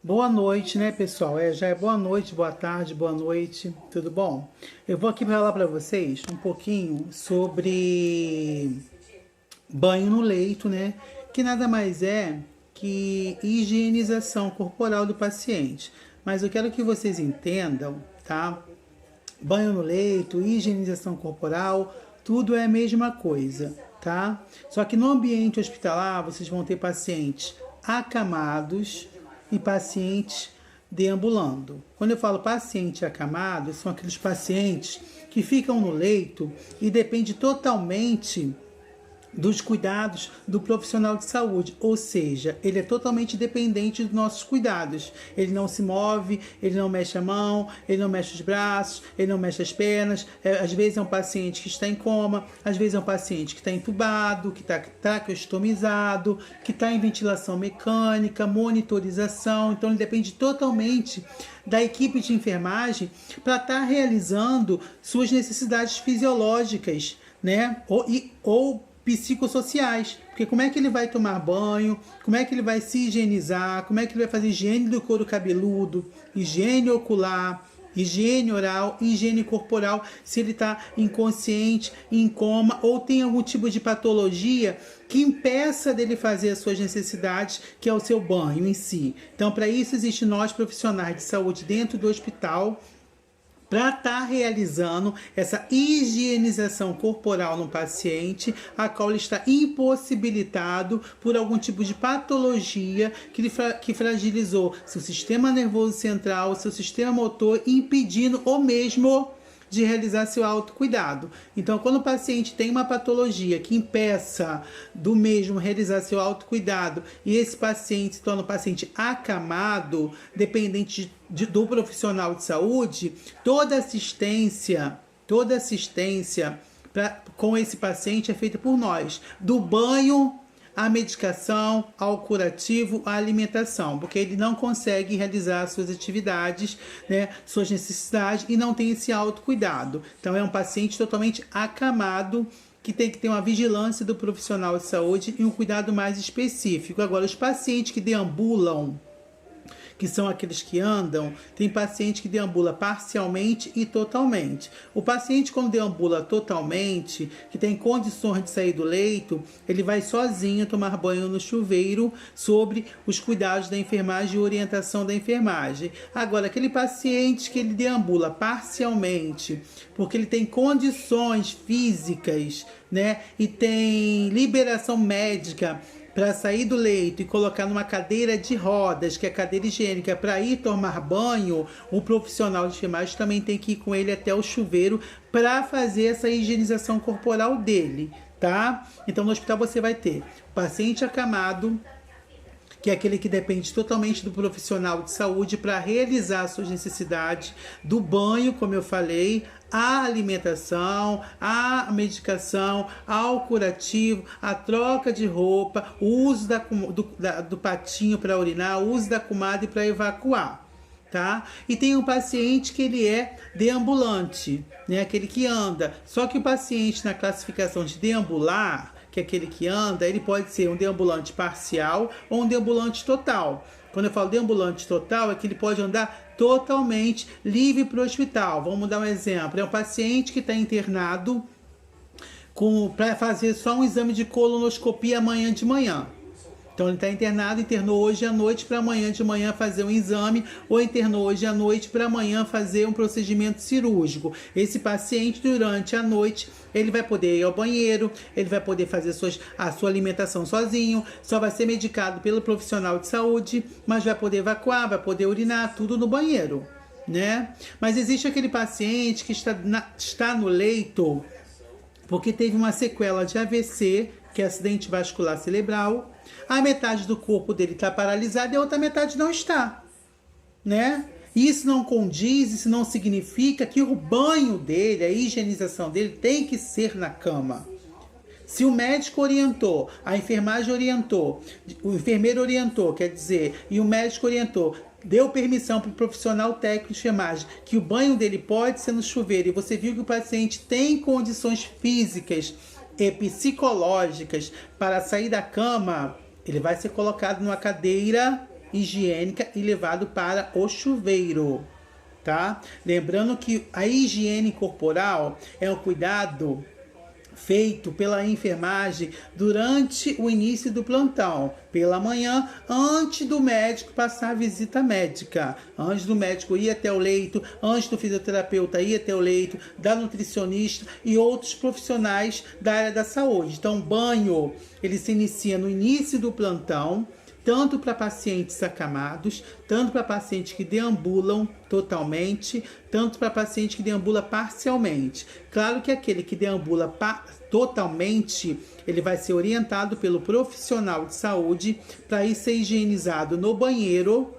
Boa noite, né, pessoal? Já é boa noite, boa tarde, boa noite, tudo bom? Eu vou aqui falar para vocês um pouquinho sobre banho no leito, né? Que nada mais é que higienização corporal do paciente. Mas eu quero que vocês entendam, tá? Banho no leito, higienização corporal, tudo é a mesma coisa, tá? Só que no ambiente hospitalar vocês vão ter pacientes acamados e pacientes deambulando. Quando eu falo paciente acamado, são aqueles pacientes que ficam no leito e depende totalmente dos cuidados do profissional de saúde, ou seja, ele é totalmente dependente dos nossos cuidados. Ele não se move, ele não mexe a mão, ele não mexe os braços, ele não mexe as pernas. Às vezes é um paciente que está em coma, às vezes é um paciente que está entubado, que está traqueostomizado, que está em ventilação mecânica, monitorização. Então ele depende totalmente da equipe de enfermagem para estar realizando suas necessidades fisiológicas, né? Ou psicossociais, porque como é que ele vai tomar banho, como é que ele vai se higienizar, como é que ele vai fazer higiene do couro cabeludo, higiene ocular, higiene oral, higiene corporal, se ele está inconsciente, em coma ou tem algum tipo de patologia que impeça dele fazer as suas necessidades, que é o seu banho em si. Então, para isso, existe nós profissionais de saúde dentro do hospital, para estar realizando essa higienização corporal no paciente, a qual ele está impossibilitado por algum tipo de patologia que fragilizou seu sistema nervoso central, seu sistema motor, impedindo ou mesmo de realizar seu autocuidado. Então, quando o paciente tem uma patologia que impeça do mesmo realizar seu autocuidado e esse paciente se torna um paciente acamado, dependente do profissional de saúde, toda assistência com esse paciente é feita por nós, do banho a medicação, ao curativo, à alimentação, porque ele não consegue realizar suas atividades, né, suas necessidades e não tem esse autocuidado. Então é um paciente totalmente acamado que tem que ter uma vigilância do profissional de saúde e um cuidado mais específico. Agora, os pacientes que deambulam, que são aqueles que andam, tem paciente que deambula parcialmente e totalmente. O paciente, quando deambula totalmente, que tem condições de sair do leito, ele vai sozinho tomar banho no chuveiro sobre os cuidados da enfermagem e orientação da enfermagem. Agora, aquele paciente que ele deambula parcialmente, porque ele tem condições físicas, né, e tem liberação médica para sair do leito e colocar numa cadeira de rodas, que é a cadeira higiênica, para ir tomar banho, o profissional de enfermagem também tem que ir com ele até o chuveiro para fazer essa higienização corporal dele, tá? Então no hospital você vai ter o paciente acamado, que é aquele que depende totalmente do profissional de saúde para realizar suas necessidades, do banho, como eu falei, a alimentação, a medicação, ao curativo, a troca de roupa, o uso do patinho para urinar, o uso da comadre para evacuar. Tá? E tem um paciente que ele é deambulante, né? Aquele que anda. Só que o paciente na classificação de deambular, que é aquele que anda, ele pode ser um deambulante parcial ou um deambulante total. Quando eu falo deambulante total, é que ele pode andar totalmente livre para o hospital. Vamos dar um exemplo. É um paciente que está internado para fazer só um exame de colonoscopia amanhã de manhã. Então ele está internado, internou hoje à noite para amanhã de manhã fazer um exame, ou internou hoje à noite para amanhã fazer um procedimento cirúrgico. Esse paciente, durante a noite, ele vai poder ir ao banheiro, ele vai poder fazer a sua alimentação sozinho, só vai ser medicado pelo profissional de saúde, mas vai poder evacuar, vai poder urinar, tudo no banheiro, né? Mas existe aquele paciente que está no leito porque teve uma sequela de AVC, que é acidente vascular cerebral. A metade do corpo dele está paralisada e a outra metade não está, né? Isso não condiz, isso não significa que o banho dele, a higienização dele tem que ser na cama. Se o médico orientou, a enfermagem orientou, o enfermeiro orientou, quer dizer, e o médico orientou, deu permissão para o profissional técnico de enfermagem que o banho dele pode ser no chuveiro e você viu que o paciente tem condições físicas e psicológicas para sair da cama, ele vai ser colocado numa cadeira higiênica e levado para o chuveiro, tá? Lembrando que a higiene corporal é um cuidado feito pela enfermagem durante o início do plantão, pela manhã, antes do médico passar a visita médica, antes do médico ir até o leito, antes do fisioterapeuta ir até o leito, da nutricionista e outros profissionais da área da saúde. Então, o banho, ele se inicia no início do plantão, tanto para pacientes acamados, tanto para pacientes que deambulam totalmente, tanto para paciente que deambula parcialmente. Claro que aquele que deambula totalmente, ele vai ser orientado pelo profissional de saúde para ir ser higienizado no banheiro,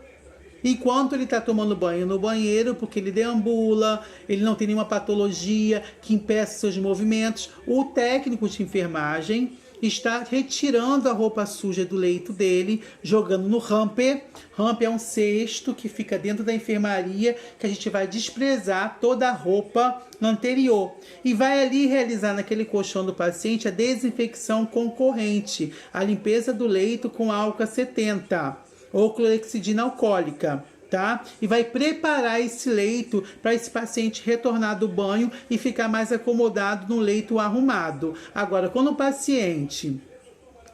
enquanto ele está tomando banho no banheiro, porque ele deambula, ele não tem nenhuma patologia que impeça seus movimentos. O técnico de enfermagem está retirando a roupa suja do leito dele, jogando no hamper. Hamper é um cesto que fica dentro da enfermaria, que a gente vai desprezar toda a roupa anterior. E vai ali realizar naquele colchão do paciente a desinfecção concorrente, a limpeza do leito com álcool 70 ou clorexidina alcoólica. Tá? E vai preparar esse leito para esse paciente retornar do banho e ficar mais acomodado no leito arrumado. Agora, quando o paciente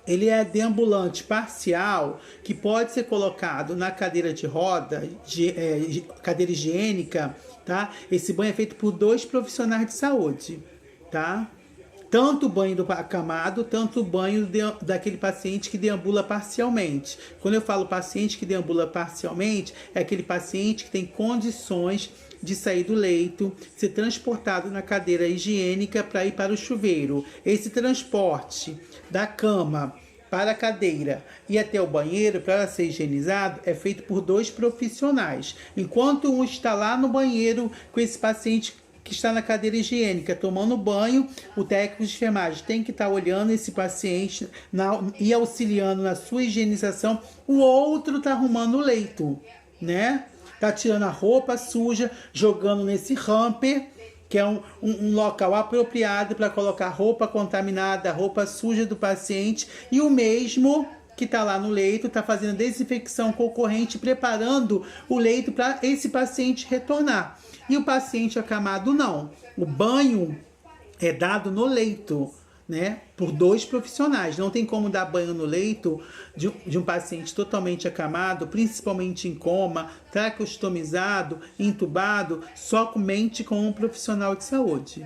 ele é deambulante parcial, que pode ser colocado na cadeira de roda, cadeira higiênica, tá? Esse banho é feito por 2 profissionais de saúde, tá? Tanto o banho do acamado, tanto o banho daquele paciente que deambula parcialmente. Quando eu falo paciente que deambula parcialmente, é aquele paciente que tem condições de sair do leito, ser transportado na cadeira higiênica para ir para o chuveiro. Esse transporte da cama para a cadeira e até o banheiro para ser higienizado é feito por 2 profissionais. Enquanto um está lá no banheiro com esse paciente que está na cadeira higiênica tomando banho, o técnico de enfermagem tem que estar olhando esse paciente e auxiliando na sua higienização. O outro está arrumando o leito, né? Tá tirando a roupa suja, jogando nesse hamper, que é um local apropriado para colocar roupa contaminada, roupa suja do paciente, e o mesmo que está lá no leito está fazendo desinfecção concorrente, preparando o leito para esse paciente retornar. E o paciente acamado não. O banho é dado no leito, né? Por 2 profissionais. Não tem como dar banho no leito de um paciente totalmente acamado, principalmente em coma, traqueostomizado, entubado, somente com um profissional de saúde.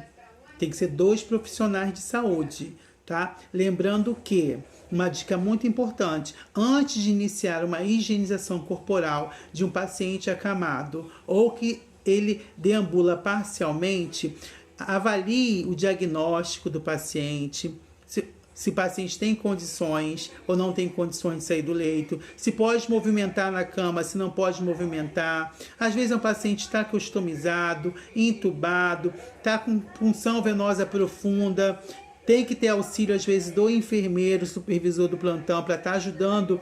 Tem que ser 2 profissionais de saúde, tá? Lembrando que uma dica muito importante: antes de iniciar uma higienização corporal de um paciente acamado ou que ele deambula parcialmente, avalie o diagnóstico do paciente, se o paciente tem condições ou não tem condições de sair do leito, se pode movimentar na cama, se não pode movimentar. Às vezes é um paciente está customizado, entubado, está com punção venosa profunda, tem que ter auxílio às vezes do enfermeiro, supervisor do plantão, para estar ajudando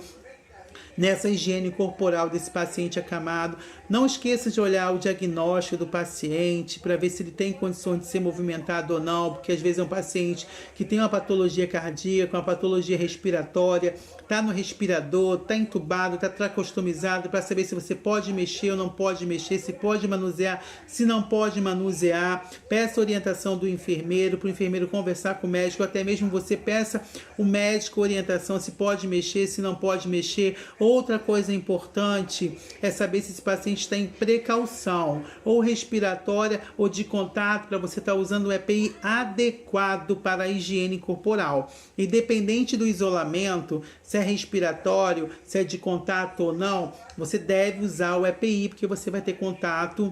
nessa higiene corporal desse paciente acamado. Não esqueça de olhar o diagnóstico do paciente para ver se ele tem condições de ser movimentado ou não, porque às vezes é um paciente que tem uma patologia cardíaca, uma patologia respiratória, está no respirador, está entubado, está tracostomizado, para saber se você pode mexer ou não pode mexer, se pode manusear, se não pode manusear. Peça orientação do enfermeiro, para o enfermeiro conversar com o médico, até mesmo você peça o médico orientação se pode mexer, se não pode mexer. Outra coisa importante é saber se esse paciente está em precaução, ou respiratória ou de contato, para você estar usando o EPI adequado para a higiene corporal. Independente do isolamento, se é respiratório, se é de contato ou não, você deve usar o EPI, porque você vai ter contato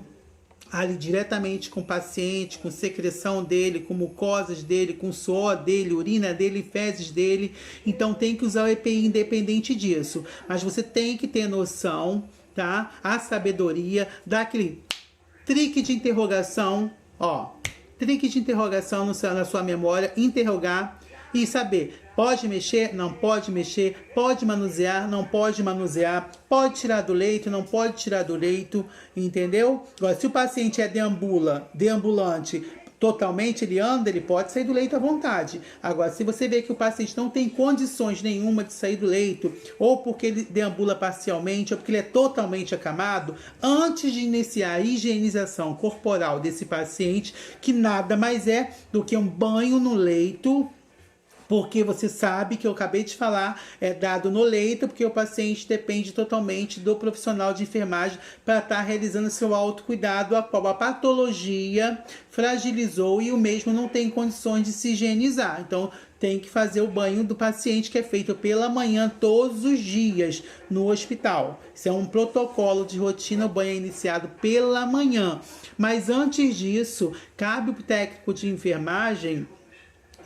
ali diretamente com o paciente, com secreção dele, com mucosas dele, com suor dele, urina dele, fezes dele. Então tem que usar o EPI independente disso. Mas você tem que ter noção, tá? A sabedoria daquele trique de interrogação, trique de interrogação na sua memória, interrogar e saber. Pode mexer? Não pode mexer. Pode manusear? Não pode manusear. Pode tirar do leito? Não pode tirar do leito. Entendeu? Agora, se o paciente é deambulante, totalmente, ele anda, ele pode sair do leito à vontade. Agora, se você vê que o paciente não tem condições nenhuma de sair do leito, ou porque ele deambula parcialmente, ou porque ele é totalmente acamado, antes de iniciar a higienização corporal desse paciente, que nada mais é do que um banho no leito, porque você sabe que eu acabei de falar, é dado no leito, porque o paciente depende totalmente do profissional de enfermagem para estar realizando seu autocuidado, a qual a patologia fragilizou e o mesmo não tem condições de se higienizar. Então, tem que fazer o banho do paciente, que é feito pela manhã todos os dias no hospital. Isso é um protocolo de rotina, o banho é iniciado pela manhã. Mas antes disso, cabe o técnico de enfermagem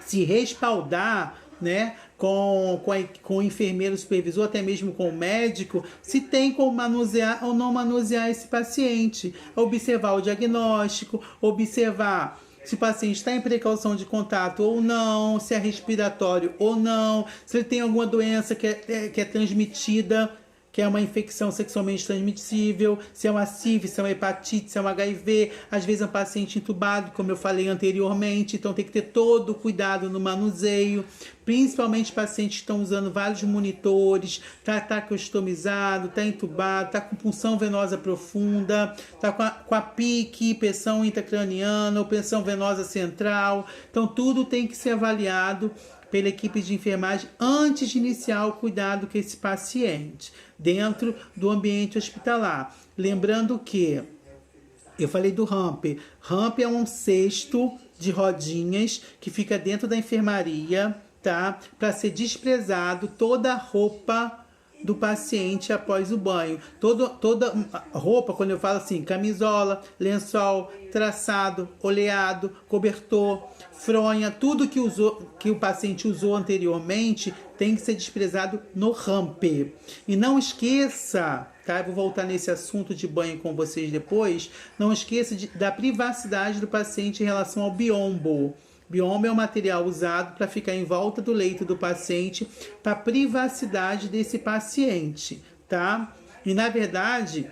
se respaldar, né, com o enfermeiro supervisor, até mesmo com o médico, se tem como manusear ou não manusear esse paciente. Observar o diagnóstico, observar se o paciente está em precaução de contato ou não, se é respiratório ou não, se ele tem alguma doença que é transmitida, que é uma infecção sexualmente transmissível, se é uma sífilis, se é uma hepatite, se é um HIV, às vezes é um paciente entubado, como eu falei anteriormente, então tem que ter todo o cuidado no manuseio, principalmente pacientes que estão usando vários monitores, tá customizado, tá entubado, tá com punção venosa profunda, tá com a PIC, pressão intracraniana, ou pressão venosa central, então tudo tem que ser avaliado pela equipe de enfermagem antes de iniciar o cuidado com esse paciente, dentro do ambiente hospitalar. Lembrando que eu falei do ramp. Ramp é um cesto de rodinhas que fica dentro da enfermaria, tá? Para ser desprezado toda a roupa do paciente após o banho. Toda roupa, quando eu falo assim, camisola, lençol, traçado, oleado, cobertor, fronha, tudo que o paciente usou anteriormente tem que ser desprezado no ramp. E não esqueça, tá? Eu vou voltar nesse assunto de banho com vocês depois. Não esqueça da privacidade do paciente em relação ao biombo. Biombo é um material usado para ficar em volta do leito do paciente, para a privacidade desse paciente, tá? E na verdade,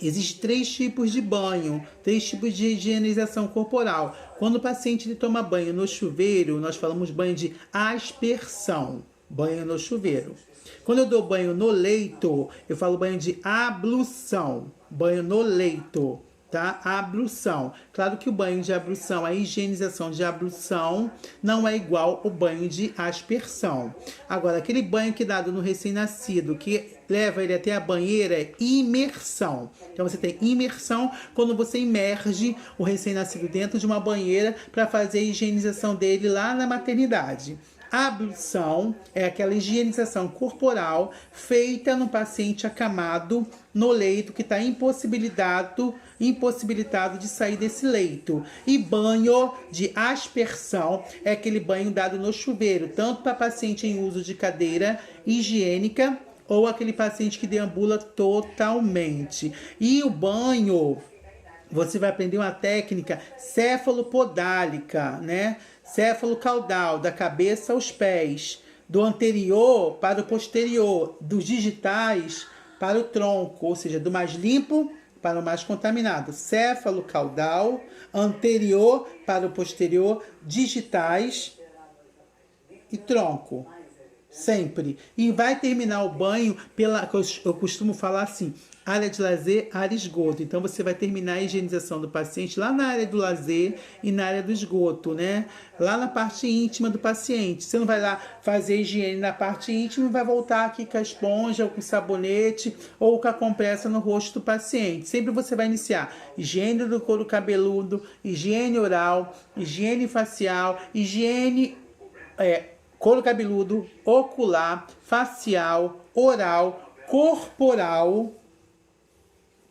existem 3 tipos de banho, 3 tipos de higienização corporal. Quando o paciente ele toma banho no chuveiro, nós falamos banho de aspersão, banho no chuveiro. Quando eu dou banho no leito, eu falo banho de ablução, banho no leito. Tá? A ablução. Claro que o banho de ablução, a higienização de ablução não é igual ao banho de aspersão. Agora, aquele banho que é dado no recém-nascido, que leva ele até a banheira, é imersão. Então, você tem imersão quando você imerge o recém-nascido dentro de uma banheira para fazer a higienização dele lá na maternidade. A ablução é aquela higienização corporal feita no paciente acamado no leito que está impossibilitado de sair desse leito. E banho de aspersão é aquele banho dado no chuveiro, tanto para paciente em uso de cadeira higiênica ou aquele paciente que deambula totalmente. E o banho, você vai aprender uma técnica cefalopodálica, né? Céfalo-caudal, da cabeça aos pés, do anterior para o posterior, dos digitais para o tronco, ou seja, do mais limpo para o mais contaminado. Céfalo-caudal, anterior para o posterior, digitais e tronco. Sempre. E vai terminar o banho pela, eu costumo falar assim, área de lazer, área esgoto. Então você vai terminar a higienização do paciente lá na área do lazer e na área do esgoto, né? Lá na parte íntima do paciente. Você não vai lá fazer higiene na parte íntima e vai voltar aqui com a esponja, ou com sabonete, ou com a compressa no rosto do paciente. Sempre você vai iniciar higiene do couro cabeludo, higiene oral, higiene facial, higiene couro cabeludo, ocular, facial, oral, corporal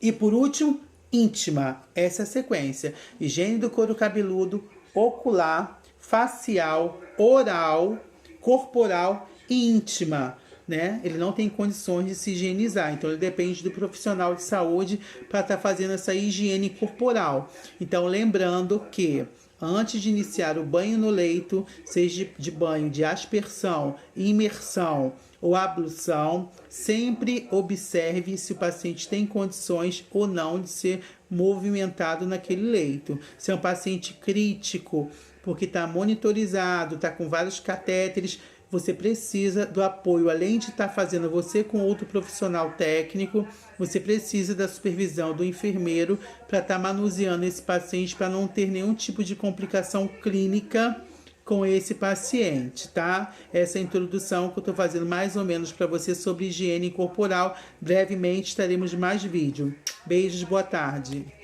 e, por último, íntima. Essa é a sequência. Higiene do couro cabeludo, ocular, facial, oral, corporal e íntima. Né? Ele não tem condições de se higienizar, então ele depende do profissional de saúde para estar fazendo essa higiene corporal. Então, lembrando que antes de iniciar o banho no leito, seja de banho de aspersão, imersão ou ablução, sempre observe se o paciente tem condições ou não de ser movimentado naquele leito. Se é um paciente crítico, porque está monitorizado, está com vários catéteres, você precisa do apoio, além de estar fazendo você com outro profissional técnico, você precisa da supervisão do enfermeiro para estar manuseando esse paciente para não ter nenhum tipo de complicação clínica com esse paciente, tá? Essa é a introdução que eu estou fazendo mais ou menos para você sobre higiene corporal. Brevemente teremos mais vídeo. Beijos, boa tarde.